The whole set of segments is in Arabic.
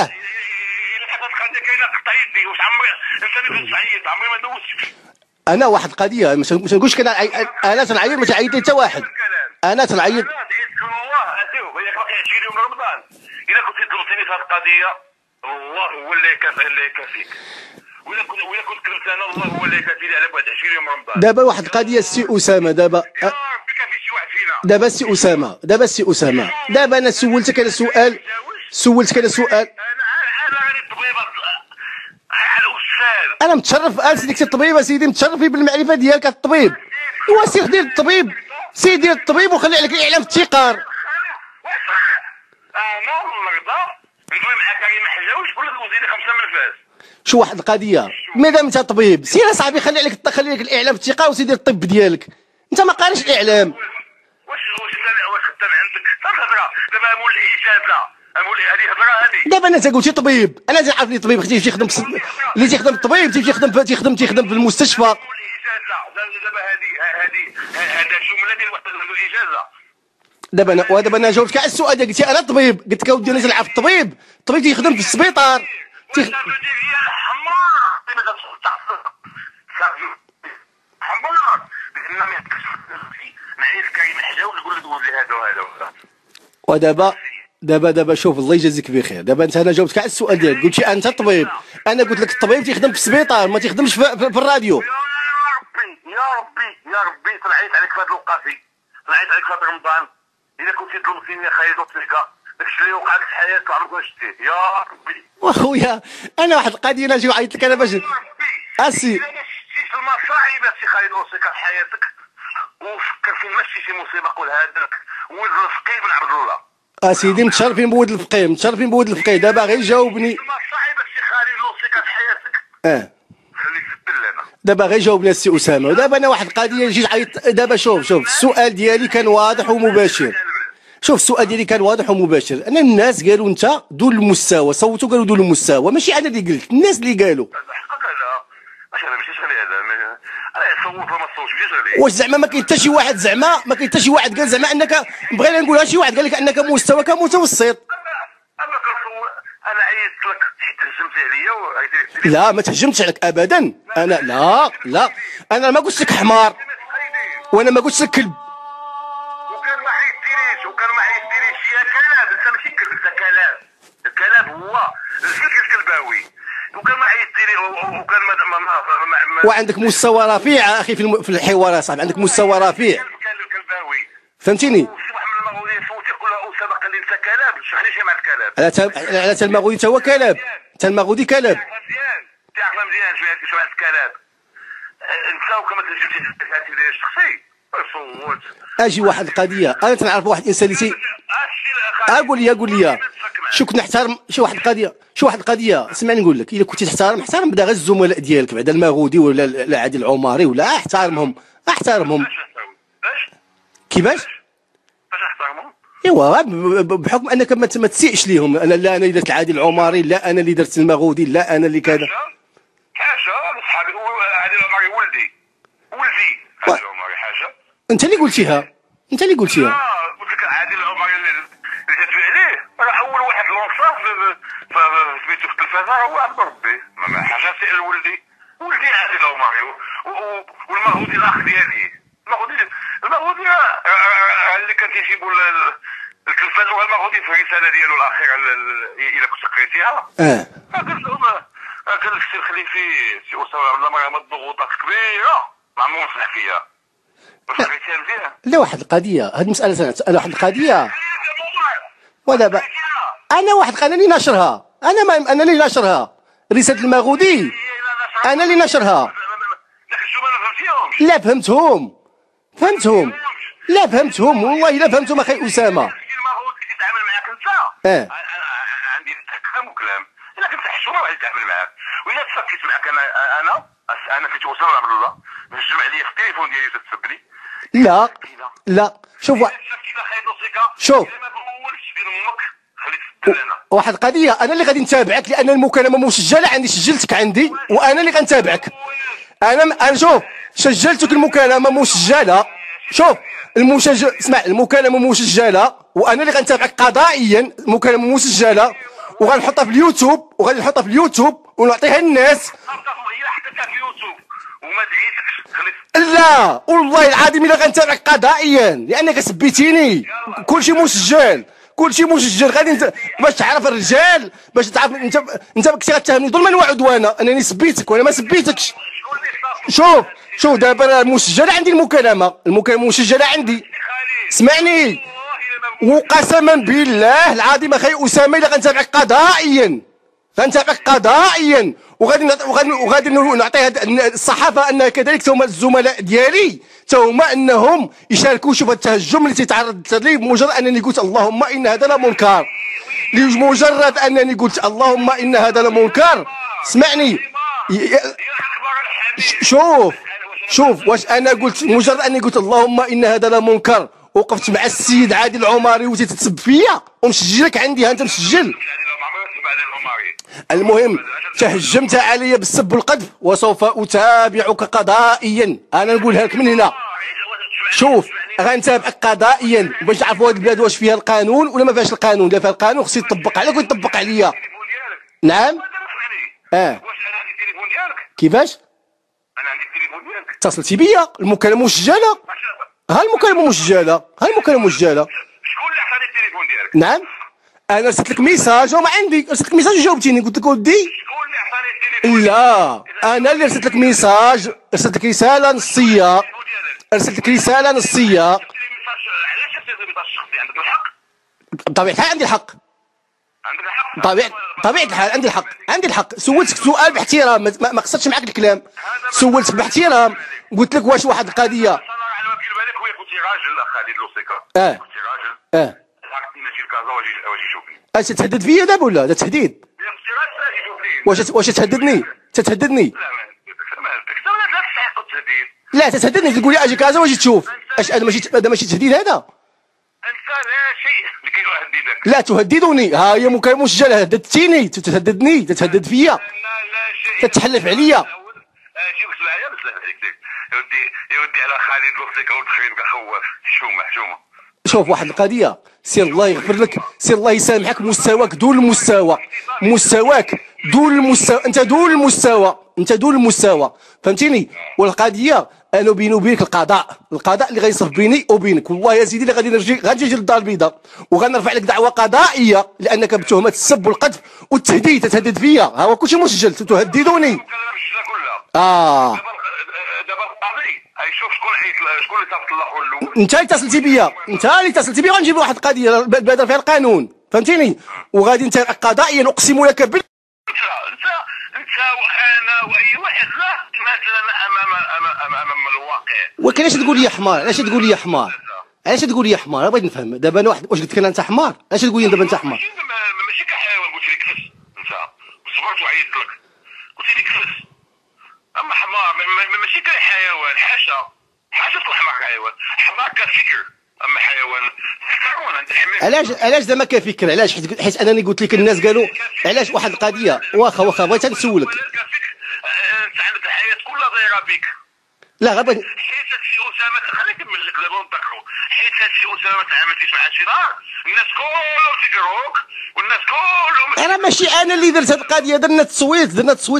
ياه الا كانت القضيه كاينه قطع يدي. واش عمري انت اللي كتعيط؟ عمري ما دوزتك. انا واحد القضيه ما تنقولش انا تنعيط ما تعيط لي حتى واحد. انا تنعيط. انا دعيتك الله اسيو هي باقي 20 يوم رمضان. الا كنت ظلمتني في هذه القضيه الله هو اللي يكافيك. ولا كنت كلمت انا الله هو اللي يكافيني على بعد 20 يوم رمضان. دابا واحد القضيه السي اسامه دابا يا ربي كافي شي واحد فينا. دابا السي اسامه دابا انا سولتك انا سؤال انا غير الطبيب على الاستاذ. انا متشرف اسيدي كنت الطبيب اسيدي متشرفي بالمعرفه ديالك الطبيب. ايوا سير دير الطبيب دير الطبيب وخلي عليك الاعلام في التقار. انا المرضى ندوي مع كريم حجاوي شكون اللي دوزي لي 5 منفاس. شو واحد القضيه مادام انت طبيب سير اصاحبي خلي عليك الاعلام في التقار وسير دير الطب ديالك. انت ما قاريش الاعلام. واش خدام عندك الهضره دابا مول الاجازه مول هذه هضره هذه. دابا انت قلتي طبيب انا عارفني طبيب اختي تيخدم اللي تيخدم الطبيب تيخدم في المستشفى. مول الاجازه دابا هذا جمله ديال واحد الاجازه. دابا انا جاوبتك على السؤال ديالك قلتي انا طبيب قلت لك اودي انا تنلعب في الطبيب تيخدم في السبيطار. ودابا شوف الله يجازيك بخير. دابا انا جاوبتك على السؤال ديالك قلتي انت طبيب انا قلت لك الطبيب تيخدم في السبيطار ما تيخدمش في الراديو. يا ربي طلعت عليك في هذا الوقافي طلعت عليك في هذا رمضان. الا كنتي ظلمتيني يا خايد وتلقى داكشي اللي وقع لك في حياتك عمرك ما شفتيه. يا ربي واخويا انا واحد القضيه انا نجي نعيط لك انا باش اسي الا شفتي المصاعب سي خالد اوصيك في حياتك وفكر فين ماشي شي مصيبه قول هذاك ولد الفقيه بن عبد الله. اسيدي متشرفين بولد الفقيه دابا غير جاوبني. المصاعب سي خالد اوصيك في حياتك خليك تبل انا. دابا غير جاوبني السي اسامه. ودابا انا واحد القضيه جيت عيط. دابا شوف السؤال ديالي كان واضح ومباشر. انا الناس قالوا انت دول المستوى صوتوا قالوا دول المستوى ماشي انا اللي قلت الناس اللي قالوا. واش انا ماشي شغلي هذا انا صوت وما صوتش ماشي شغلي. واش زعما ما كاين حتى شي واحد قال زعما انك بغينا نقولها شي واحد قال لك انك مستوى كمتوسط. انا عيطت لك تهجمتي عليا وعيطتي لا ما تهجمتش عليك ابدا. انا لا انا ما قلت لك حمار وانا ما قلت لك كلب. وكان ما عيطتينيش يا كلاب. انت ماشي كلب انت كلاب. الكلاب هو الفكر الكلباوي. وكان ما عيطتيني وكان ما وعندك مستوى رفيع اخي في الحوار صاحبي عندك مستوى رفيع الكلباوي فهمتيني. وشي واحد من المغربيين صوتي يقول له اسامه قال لي انت كلاب شحال شي مع الكلاب. على المغودي تا هو كلاب المغودي كلاب. مزيان تعرف مزيان شو هاد الكلاب. انت وكما تجبتي الحاجه ديال الشخصي صوت. اجي واحد القضيه انا تنعرف واحد الانسان اللي قول لي شو كنت نحترم شي واحد القضيه اسمعني نقول لك الا كنتي احترم بدا غير الزملاء ديالك بعدا المغودي ولا عادل العماري ولا احترمهم. كيفاش احترمهم؟ ايوا بحكم انك ما تسيئش ليهم. انا لا انا اللي درت عادل العماري لا انا اللي درت المغودي لا انا اللي كذا. حاجه صحابي عادل العماري ولدي عادل العماري حاجه انت اللي قلتيها. قلت لك عادل العماري اللي جات عليه راه اول واحد لونصا سميتو في التلفازه هو عبد ربي. حاجه سائل ولدي عادل العماري والمغودي الاخ ديالي. المغودي اللي كان تيجيبوا التلفاز هو المغودي في الرساله ديالو الاخيره الا كنت قريتيها. قلت لهم قال لك سي الخليفي سي اسامه عبد الله مرة ضغوطات كبيره ما عمرهم صلح فيها. لا واحد القضيه هذه مساله انا واحد القضيه ودابا انا اللي ناشرها. انا اللي ناشرها رساله المغودي انا اللي ناشرها. لا فهمتهم لا فهمتهم والله لا فهمتهم اخي اسامه. المغودي كيتعامل معاك انت عندي كلام وكلام. الا كنت حشومه واحد يتعامل معاك والا تفكيت معاك انا كنت اسامه عبد الله نجم عليا في التليفون ديالي تتسب لي. لا شوف واحد القضيه انا اللي غادي نتابعك لان المكالمه مسجله عندي وانا اللي غنتابعك. انا شوف سجلتك المكالمه مسجله. شوف اسمع المكالمه مسجله وانا اللي غنتابعك قضائيا. المكالمه مسجله وغنحطها في اليوتيوب، وغادي نحطها في اليوتيوب ونعطيها للناس. هي حطيتها في اليوتيوب وما دعيتكش خليت. لا والله العظيم الا غنتابعك قضائيا لانك سبيتيني. كلشي مسجل، كلشي مسجل. غادي انت باش تعرف الرجال، باش تعرف انت كنتي غتهمني ظلما وعدوانا انني سبيتك وانا ما سبيتكش. شوف دابا راه مسجله عندي المكالمه مسجله عندي. اسمعني، وقسما بالله العظيم اخي اسامه الا غنتابعك قضائيا، غنتابعك قضائيا، وغادي نعطي الصحافه انها كذلك هما الزملاء ديالي هما انهم يشاركوا. شوف التهجم اللي تيتعرض ليه بمجرد انني قلت اللهم ان هذا لمنكر، لمجرد انني قلت اللهم ان هذا لمنكر. اسمعني، شوف واش انا قلت مجرد اني قلت اللهم ان هذا لمنكر وقفت مع السيد عادل العماري وتتسب فيا ومسجلك عندي، ها انت مسجل. المهم تهجمت علي بالسب والقذف وسوف اتابعك قضائيا. انا نقولها لك من هنا. شوف غنتابعك قضائيا باش نعرفوا هذه البلاد واش فيها القانون ولا ما فيهاش القانون. اذا فيها القانون خصو يطبق عليك ويطبق عليا. نعم. واش انا عندي التليفون ديالك؟ كيفاش؟ انا عندي التليفون ديالك. اتصلتي بيا، المكالمه مسجله. ها المكالمه مسجله، ها المكالمه مسجله. شكون اللي عطاني التليفون ديالك؟ نعم انا رسلت لك ميساج وما عندي، رسلت لك ميساج وجاوبتيني قلت لك ودي. شكون اللي عطاني التليفون؟ لا انا اللي رسلت لك ميساج، رسلت لك رساله نصيه، رسلت لك رساله نصيه. علاش رسلت لي ميساج شخصي؟ عندك الحق. بطبيعه الحال عندي الحق، عندك الحق. طبيعه الحال عندي الحق. سولتك سؤال باحترام، ما قصرتش معاك الكلام. سولتك باحترام قلت لك واش واحد القضيه. انا على ما كاين بالك خويا كنتي راجل خالد لوسيكا. كنتي راجل. عرفتني نجي لكازا واجي شوفني. اش تهدد فيا دابا ولا هذا تهديد؟ واش تهددني؟ تتهددني؟ لا تتهددني، تقول لي اجي كازا واجي تشوف. اش هذا ماشي تهديد هذا؟ انت لا شيء لكي يهددك. لا تهددني، ها هي مكالمه مسجله. هددتيني، تتهددني، تتهدد فيا، لا شيء تتحلف عليا. شوف اسمعي بزاف عليك يا ودي على خالد لوسيكا وتخريبك خواف. حشومه. شوف واحد القضيه، سير الله يغفر لك، سير الله يسامحك. مستواك دون المستوى، مستواك دون المستوى، انت دون المستوى، فهمتيني؟ والقضيه انا بيني وبينك القضاء اللي غيصف بيني وبينك. والله يا سيدي اللي غادي نجي للدار البيضاء وغنرفع لك دعوه قضائيه لانك بتهمه السب والقذف والتهديد. تتهدد فيا، ها هو كلشي مسجل. تهددوني. دابا القاضي غيشوف شكون اللي صيفط الاخر الاول. انت اللي اتصلتي بيا غنجيب واحد القضيه البلاد فيها القانون، فهمتيني؟ وغادي نتابع قضائيا اقسم لك انت وانا واي واحد لا مثلا امام الواقع. ولكن علاش تقول لي حمار؟ علاش تقول لي حمار؟ علاش تقول لي حمار؟ بغيت نفهم دابا. انا واش قلت لك انت حمار؟ علاش تقول لي دابا انت حمار؟ ماشي كحيوان قلت لك كفس انت صبرت وعيطت لك قلت لك كفس. اما حمار ماشي كحيوان. حاشا تكون حمار حيوان. حمار كفكر، اما حيوان حيوان عند الحمار. علاش زعما كفكر؟ علاش؟ حيت انني قلت لك الناس قالوا علاش واحد القضيه. واخا بغيت نسولك. انت عندك الحياه كلها دايره بك. لا غير حيت هادشي اسامه خليني نكمل لك دابا ونذكروا. حيت هادشي اسامه ما تعاملتيش مع شي نهار الناس كلهم تيكرهوك والناس كلهم. انا ماشي انا اللي درت هاد القضيه، درنا التصويت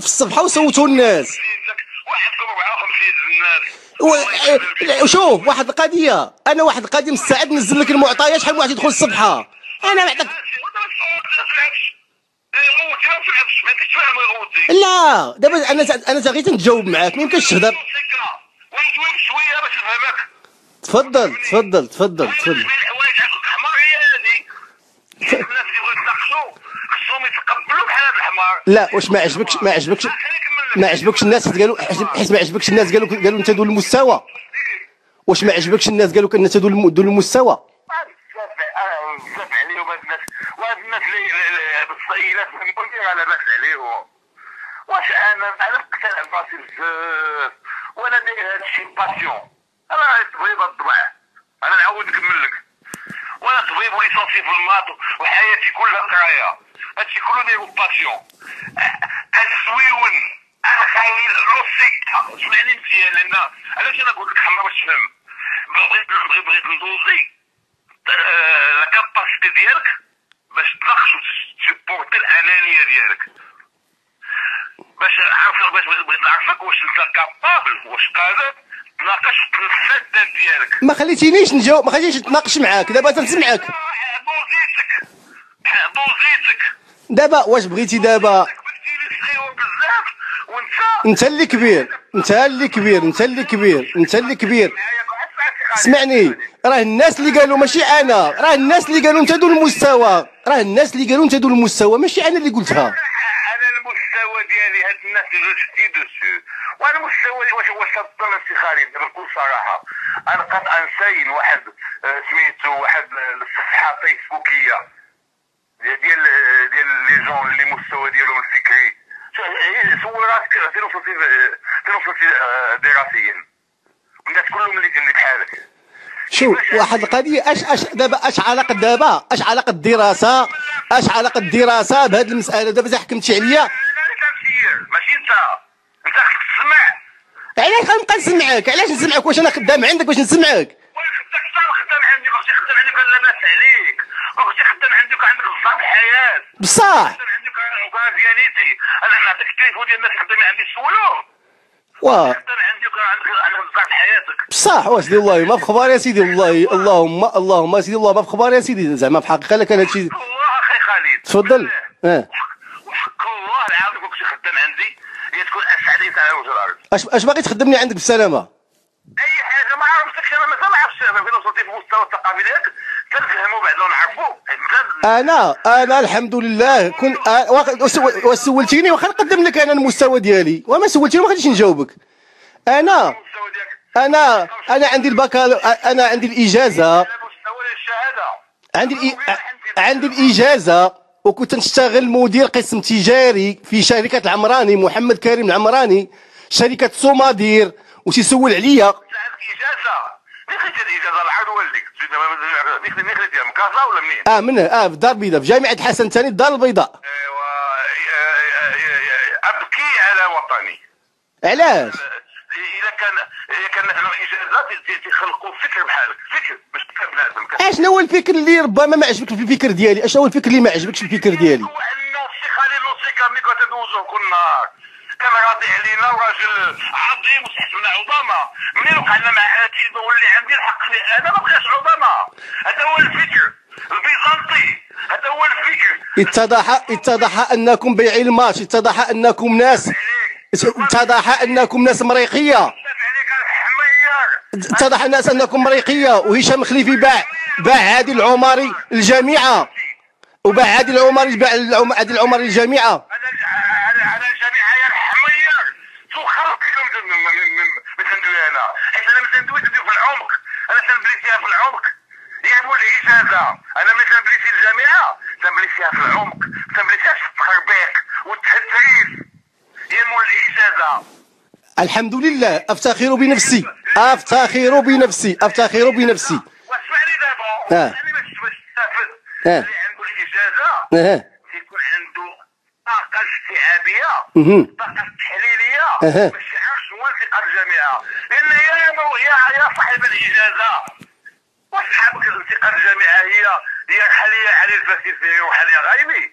في الصفحه وصوتوا الناس. واحدكم 54 الناس. شوف واحد القضيه، انا واحد القضيه مستعد ننزل لك المعطيات شحال من واحد يدخل الصفحه. انا معطيك. لا دابا انا غير تنجاوب معاك، ما يمكنش تهضر. شويه باش نفهمك. تفضل. الحوايج الحمار هي هذه. الناس اللي بغاو يتناقشوا خصهم يتقبلوا بحال هذا الحمار. لا واش ما عجبكش الناس قالوا؟ حيت ما عجبكش الناس قالوا انت دون المستوى. واش ما عجبكش الناس قالوا انت دون المستوى؟ بزاف عليهم هاد الناس، وهاد الناس اللي بالصيلات ممكن على باس عليهم. واش انا مقتنع براسي بزاف وانا داير هادشي باسيون. انا طبيب الطبع، انا نعاود نكمل لك. وانا طبيب وليسونسي في الماط وحياتي كلها قرايه. هادشي كله دايرو باسيون. السويون انا خايل لوسيكا. اسمعني مزيان لان علاش انا قلت لك حمار باش تفهم. بغيت ندوزي لا كاباسيتي ديالك باش تناقش وتسبورتي الانانيه ديالك، باش بغيت نعرفك واش انت كابابل، واش قادر تناقش الفلات ديالك. ما خليتينيش نجاوب، ما خليتينيش نتناقش معاك، دابا تنسمعك. بوزيتك دابا واش بغيتي دابا؟ انت اللي كبير، انت اللي كبير، انت اللي كبير، انت اللي كبير. اسمعني، راه الناس اللي قالوا ماشي انا، راه الناس اللي قالوا انت ذو المستوى، راه الناس اللي قالوا انت ذو المستوى ماشي انا اللي قلتها. انا المستوى ديالي هاد الناس اللي جبتي دوسو، وانا المستوى واش تظن سي خالد بكل صراحه. انا قد انسين واحد سميتو واحد الصفحه فيسبوكيه ديال لي جون اللي مستوى ديالهم الفكري. سول راسك فين وصلتي دراسيا، الناس كلهم اللي بحالك. شوف واحد القضيه، اش دابا اش علاقه دابا، اش علاقه الدراسه، اش علاقه الدراسه بهذه المساله؟ دابا اذا حكمتي عليا انا كنسير ماشي انت خصك تسمع. علاش غنبقى نسمعك؟ علاش نسمعك؟ واش انا خدام عندك باش نسمعك؟ خدك خدام عندي، اختي خدام عندك ولا لاباس عليك، اختي خدام عندك وعندك الظهر الحياه بصح خدام عندك دياليتي. انا نعطيك التليفون ديال الناس خدامين عندي تسولهم، واه خدام عندك وعندك الظهر حياتك. بصح واسيدي والله ما في خبار يا سيدي، والله اللهم سيدي الله ما في خبار يا سيدي، زعما في حقيقه لا كان هادشي. الله اخي خالد تفضل. وحق الله العظيم كنتي خدام عندي هي تكون اسعد انسان على وجه الارض. اش باغي تخدمني عندك بالسلامه؟ اي حاجه ما عرفتكش انا، ما عرفتش فين وصلتي في المستوى الثقافي ديالك، تنفهموا بعدا ونعرفوا. انا الحمد لله كنت سولتيني واخا نقدم لك انا المستوى ديالي، وما سولتيني ما غاديش نجاوبك. انا عندي البكالو، انا عندي الاجازه، عندي الاجازه، وكنت نشتغل مدير قسم تجاري في شركه العمراني، محمد كريم العمراني، شركه سومادير، وتيسول عليا. عندك اجازه؟ مين خديت هذه الاجازه؟ العرض والديك مين خديتها؟ من كازا ولا منين؟ من في الدار البيضاء، في جامعه حسن ثاني الدار البيضاء. ايوا ابكي على وطني. علاش؟ اذا كان مثلا اجازات تيخلقوا فكر بحالك، فكر باش تفهم بنادم. اشنو هو الفكر اللي ربما ما عجبك في الفكر ديالي؟ اشنو هو الفكر اللي ما عجبكش في الفكر ديالي؟ هو انه السي خالد لوسيكا ملي كتدوزو كل نهار كان راضي علينا وراجل عظيم وصحتنا عظمى. منين وقع لنا مع اتيب واللي عندي الحق فيه انا ما بغيتش عظمى. هذا هو الفكر البيزنطي، هذا هو الفكر. اتضح انكم بيعي الماتش، اتضح انكم ناس مريقيه، اتضح الناس انكم مريقيه. وهشام خليفي باع عادل العمري الجامعه، وباع عادل العمري، عادل العمري الجامعه. على الجامعه يا الحمير شو خلقكم من سندوي انا، حيت انا ما سندويش في العمق، انا تنبلي فيها في العمق. يعني مول الاجازه انا ملي تنبلي في الجامعه تنبلي فيها في العمق، تنبلي فيها في التخربيق والتهتريس. هي مول الاجازه. الحمد لله، افتخر بنفسي، افتخر بنفسي، افتخر بنفسي. واسمعني دابا، يعني باش تستافد اللي عنده الاجازه تيكون عنده طاقه استيعابيه، طاقه تحليليه باش يعرف شنو هو انتقال الجامعه. لان يا صاحب الاجازه واصحابك انتقال الجامعه هي رحليه على الفاسد وحاليا غايبي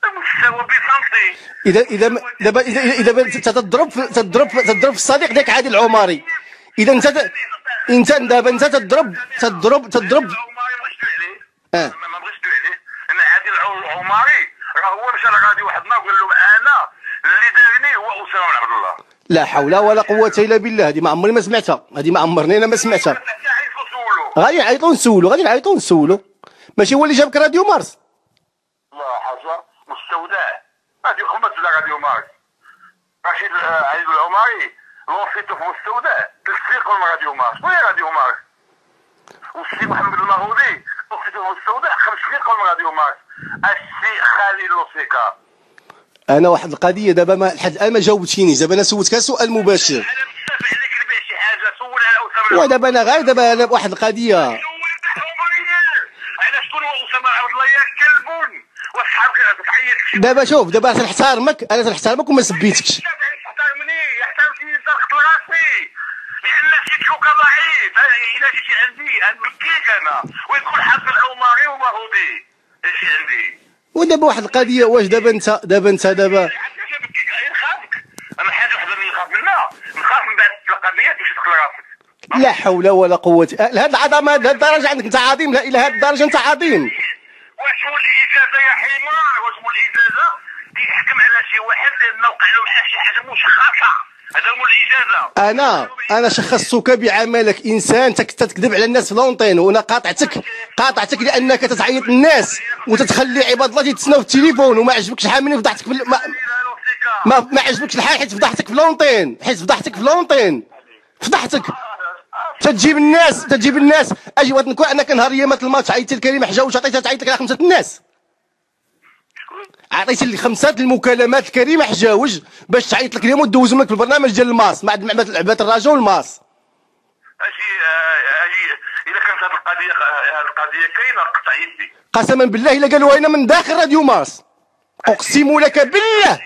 مستوى بيزنطي. اذا تضرب في الصديق ديك عادل العمري، اذا انت دابا انت تضرب العمري ما بغيتش عليه، ما بغيتش عليه. ان عادل العمري راه هو مشى لغادي واحد النهار قال لهم انا اللي دارني هو اسامه بن عبد الله. لا حول ولا قوه الا بالله. هذه ما عمري ما سمعتها، هذه ما عمرني انا ما سمعتها. غادي نعيطوا نسولو. ماشي هو اللي جابك راديو مارس؟ لا حاجه مستودع هذه خمس ولا راديو مارس. رشيد عادل العمري لونسيتو في مستودع تسويق من راديو مارس. وين راديو مارس؟ والسي محمد المغودي لونسيتو في مستودع 5 دقائق من راديو مارس. السي خالد لوسيكا. انا واحد القضيه دابا ما لحد الان ما جاوبتينيش. دابا انا سولتك سؤال مباشر. انا بزاف عليك نبيع شي حاجه سول على اسامه. ودابا انا غير دابا واحد القضيه. على شكون هو اسامه عبد الله يا كلبون واصحابك تعيط. دابا شوف، دابا انا تنحترمك وما سبيتكش. يحترمني يحترمني ضغط راسي لان فكرك ضعيف. الا جيتي عندي نبكيك انا ويدخل حق العمري ومهودي ايش عندي؟ ودابا واحد القضيه، واش دابا انت دابا نخافك. انا حاجه وحده اللي نخاف منها، نخاف من بعد القضيه باش تدخل راسك. لا حول ولا قوه. لهاد العظمه، لهاد الدرجه عندك انت عظيم، لا الى هاد الدرجه انت عظيم. واش مول الاجازه يا حمار؟ واش مول الاجازه كيحكم على شي واحد لانه وقع له معاه شي حاجه مشخصه؟ هذا مول الاجازه. انا شخصتك بعملك انسان تكذب على الناس في لونطين، وانا قاطعتك لانك تتعيط الناس وتتخلي عباد الله تيتسناو في التليفون، وما عجبكش شحال مني فضحتك في ما عجبكش الحال، حيت فضحتك في لونطين، فضحتك. تجيب الناس اجي نكون انا كنهار يامات الماتش عيطت لكريم حجاوش، عطيتها تعيط لك على 5 الناس، عطيت لي 5 المكالمات لكريم حجاوج باش تعيط لك اليوم ودوزهم لك في البرنامج ديال الماس مع لعبات الرجاء والماس. اجي اذا كانت هذه القضيه كاينه قطع يدي قسما بالله الا قالوها هنا من داخل راديو ماس، اقسم لك بالله